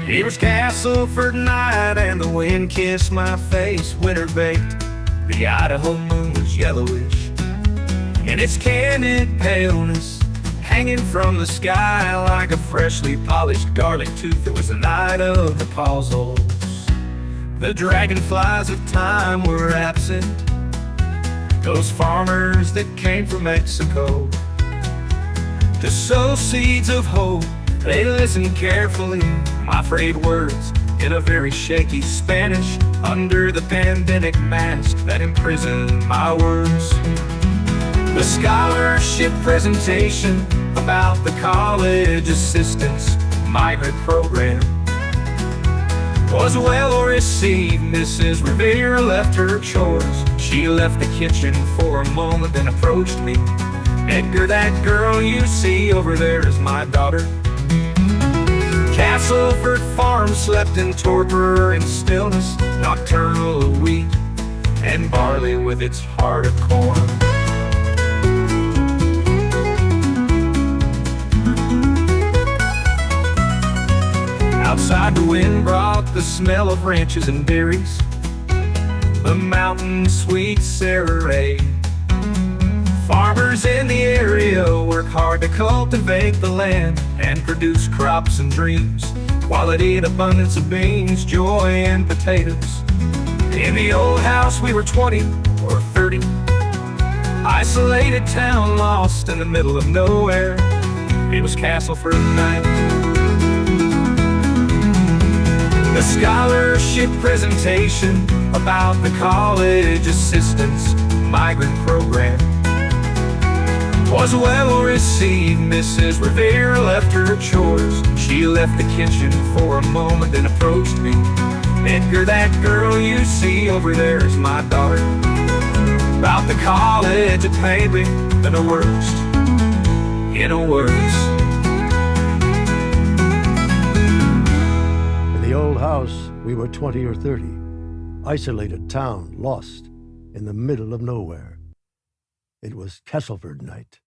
It was Castleford Night and the wind kissed my face, winter-baked. The Idaho moon was yellowish, and its candid paleness hanging from the sky like a freshly polished garlic tooth. It was the night of the pozoles. The dragonflies of time were absent, those farmers that came from Mexico to sow seeds of hope. They listened carefully, my frayed words in a very shaky Spanish, under the pandemic mask that imprisoned my words. The scholarship presentation about the college assistance migrant program was well received. Mrs. Rivera left her chores. She left the kitchen for a moment and approached me. Edgar, that girl you see over there is my daughter. Castleford farm slept in torpor and stillness, nocturnal of wheat and barley with its heart of corn. Outside the wind brought the smell of ranches and dairies, the mountain sweet serenade. Farmers in the area work hard to cultivate the land and produce crops and dreams, quality and abundance of beans, joy and potatoes. In the old house we were 20 or 30, isolated town lost in the middle of nowhere. It was Castleford Night. The scholarship presentation about the college assistance migrant program was well received. Mrs. Rivera left her chores. She left the kitchen for a moment and approached me. Edgar, that girl you see over there is my daughter. About the college, it made me the worst, in a words. In the old house, we were 20 or 30, isolated town lost in the middle of nowhere. It was Castleford Night.